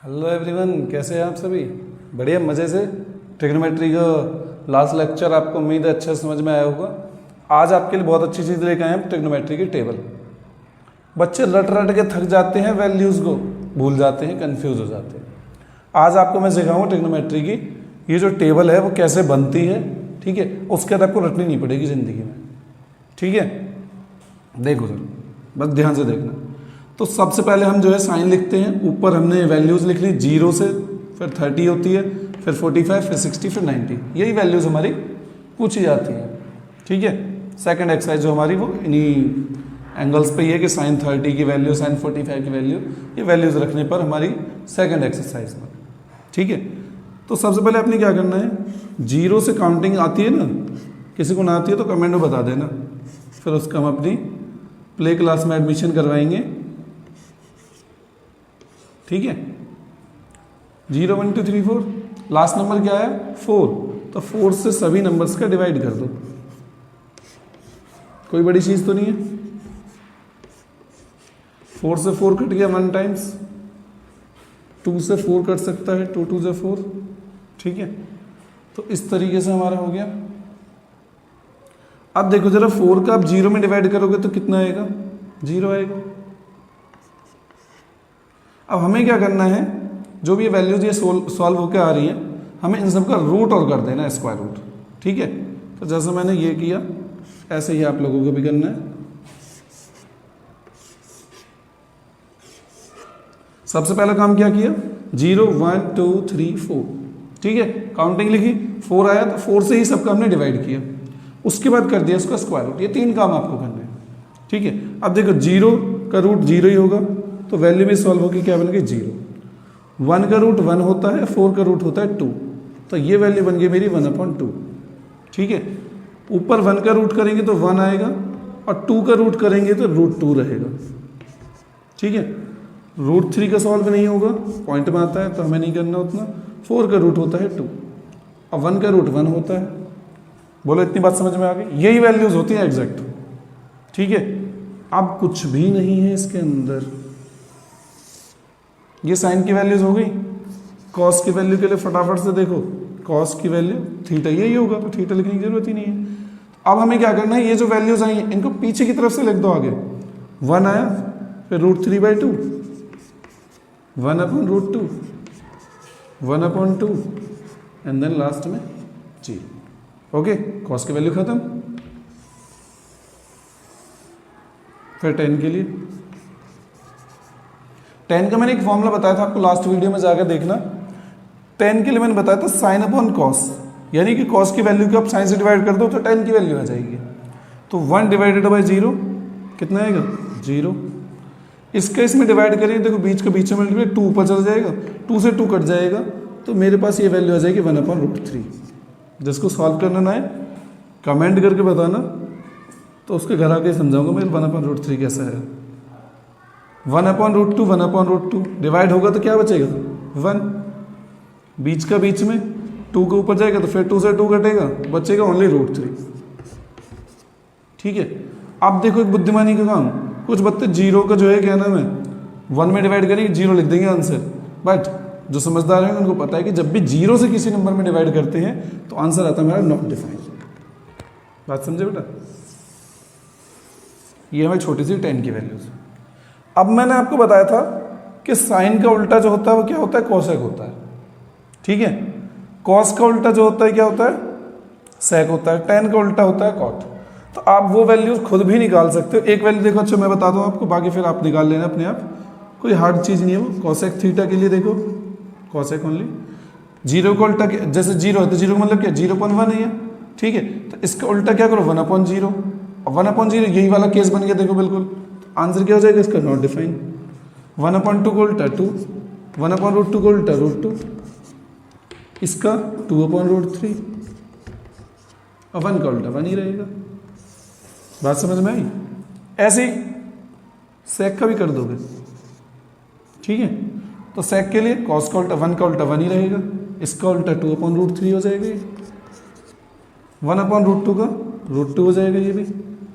Hello everyone, कैसे हैं आप सभी? बढ़िया मज़े से। ट्रिग्नोमेट्री का लास्ट लेक्चर आपको उम्मीद है अच्छे समझ में आया होगा। आज आपके लिए बहुत अच्छी चीज़ लेकर आए हैं, ट्रिग्नोमेट्री की टेबल। बच्चे रट रट के थक जाते हैं, वैल्यूज़ को भूल जाते हैं, कंफ्यूज हो जाते हैं। आज आपको मैं सिखाऊंगा ट्रिग्नोमेट्री की ये जो टेबल है वो कैसे बनती है, ठीक है। उसके बाद आपको रटनी नहीं पड़ेगी ज़िंदगी में, ठीक है। देखो सर, बस ध्यान से देखना। तो सबसे पहले हम जो है साइन लिखते हैं। ऊपर हमने वैल्यूज़ लिख ली 0 से, फिर 30 होती है, फिर 45, फिर 60, फिर 90। यही वैल्यूज़ हमारी पूछी जाती हैं, ठीक है। सेकंड एक्सरसाइज जो हमारी वो इन्हीं एंगल्स पे ही है कि साइन 30 की वैल्यू, साइन 45 की वैल्यू, ये वैल्यूज़ रखने पर हमारी सेकंड एक्सरसाइज में, ठीक है। तो सबसे पहले आपने क्या करना है, 0 से काउंटिंग आती है ना, किसी को ना आती है तो कमेंट में बता देना, फिर उसका हम अपनी प्ले क्लास में एडमिशन करवाएंगे, ठीक है। 0 1 2 3 4, लास्ट नंबर क्या है 4, तो 4 से सभी नंबर्स का डिवाइड कर दो। कोई बड़ी चीज तो नहीं है। 4 से 4 कट गया 1 टाइम्स, 2 से 4 कट सकता है, 2 2 से 4, ठीक है। तो इस तरीके से हमारा हो गया। अब देखो जरा, 4 का आप 0 में डिवाइड करोगे तो कितना आएगा, 0 आएगा। अब हमें क्या करना है, जो भी ये वैल्यूज ये सॉल्व होकर आ रही है, हमें इन सब का रूट और कर देना है, स्क्वायर रूट, ठीक है। तो जैसे मैंने ये किया, ऐसे ही आप लोगों को भी करना है। सबसे पहला काम क्या किया, 0 1 2 3 4, ठीक है। काउंटिंग लिखी, 4 आया तो 4 से ही सबका हमने डिवाइड किया, उसके बाद कर दिया उसका स्क्वायर रूट। ये 3 काम आपको करने हैं, ठीक है। अब देखो 0 का रूट 0 ही होगा, तो वैल्यू भी सॉल्व होगी, क्या बन गई 0। 1 का रूट 1 होता है, 4 का रूट होता है 2, तो ये वैल्यू बन गई मेरी 1/2, ठीक है। ऊपर 1 का रूट करेंगे तो 1 आएगा, और 2 का रूट करेंगे तो √2 रहेगा, ठीक है। √3 का सॉल्व नहीं होगा, पॉइंट में आता है तो हमें नहीं करना उतना। 4 का रूट होता है 2, और 1 का रूट 1 होता है। बोलो इतनी बात समझ में आ गई? यही वैल्यूज होती हैं एग्जैक्ट, ठीक है। अब कुछ भी नहीं है इसके अंदर। ये साइन की वैल्यूज हो गई। कॉस की वैल्यू के लिए फटाफट से देखो, कॉस की वैल्यू थीटा यही होगा, तो थीटा लिखने की जरूरत ही नहीं है। अब हमें क्या करना है, ये जो वैल्यूज आई हैं इनको पीछे की तरफ से लिख दो आगे। 1 आया, फिर √3/2, 1/√2, 1/2, एंड देन लास्ट में 0। ओके, कॉस की वैल्यू खत्म। फिर 10 के लिए, 10 का मैंने एक फॉर्मूला बताया था आपको, लास्ट वीडियो में जाकर देखना। 10 के लिए मैंने बताया था साइन अपॉन कॉस, यानी कि कॉस की वैल्यू को आप साइन से डिवाइड कर दो तो 10 की वैल्यू आ जाएगी। तो 1 डिवाइडेड बाई 0 कितना आएगा, 0। इसका इसमें डिवाइड करेंगे, देखो बीच का बीच में 2 ऊपर चला जाएगा, 2 से 2 कट जाएगा, तो मेरे पास ये वैल्यू आ जाएगी 1/√3। जिसको सॉल्व करना ना है कमेंट करके बताना, तो उसके घर आके समझाऊंगा मैं 1/√3 कैसा है। 1/√2, 1/√2 डिवाइड होगा तो क्या बचेगा 1, बीच का बीच में 2 के ऊपर जाएगा तो फिर 2 से 2 कटेगा, बचेगा ओनली √3, ठीक है। अब देखो एक बुद्धिमानी का काम, कुछ बच्चे 0 का जो है क्या नाम है 1 में डिवाइड करेंगे, 0 लिख देंगे आंसर। बट जो समझदार हैं उनको पता है कि जब भी 0 से किसी नंबर में डिवाइड करते हैं तो आंसर आता है हमारा नॉट डिफाइंड। बात समझे बेटा? ये हमारी छोटी सी 10 की वैल्यूज। अब मैंने आपको बताया था कि साइन का उल्टा जो होता है वो क्या होता है, कोसेक होता है, ठीक है। कॉस का उल्टा जो होता है क्या होता है, सेक होता है। tan का उल्टा होता है कॉट। तो आप वो वैल्यूज खुद भी निकाल सकते हो। एक वैल्यू देखो, अच्छा मैं बता दूं आपको, बाकी फिर आप निकाल लेना अपने आप, कोई हार्ड चीज़ नहीं है वो। कोसेक थीटा के लिए देखो, कोसेक ओनली 0 का उल्टा, जैसे 0 है तो 0 का मतलब क्या 0.1 है, ठीक है। तो इसका उल्टा क्या करो 1/0, और 1/0 यही वाला केस बन गया, देखो बिल्कुल। आंसर क्या हो जाएगा इसका, नॉट डिफाइंड। 1/2 को उल्टा 2, 1/√2 को उल्टा √2, इसका 2/√3, और 1 का उल्टा 1 ही रहेगा। बात समझ में आई? ऐसे ही सेक का भी कर दोगे, ठीक है। तो सेक के लिए कॉस का उल्टा 1 का उल्टा 1 ही रहेगा, इसका उल्टा 2/√3 हो जाएगा, 1/√2 का √2 हो जाएगा ये भी,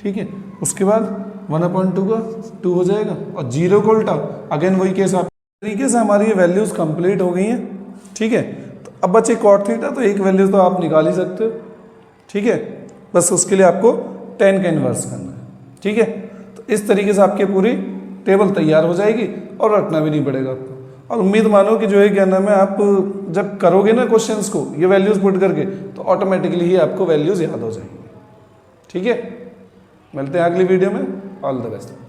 ठीक है। उसके बाद 1/2 का 2 हो जाएगा, और 0 का उल्टा अगेन वही केस आप तरीके से हमारी ये वैल्यूज़ कंप्लीट हो गई हैं। ठीक है, तो अब बचे कॉट थीटा, तो एक वैल्यू तो आप निकाल ही सकते हो। ठीक है, बस उसके लिए आपको tan का इन्वर्स करना है। ठीक है, तो इस तरीके से आपकी पूरी टेबल तैयार हो जाएगी और रखना भी नहीं पड़ेगा आपको। और उम्मीद मानो कि जो है क्या नाम है, आप जब करोगे ना क्वेश्चंस को ये वैल्यूज़ पुट करके, तो ऑटोमेटिकली ही आपको वैल्यूज़ याद हो जाएंगी। ठीक है, मिलते हैं अगली वीडियो में। All the best.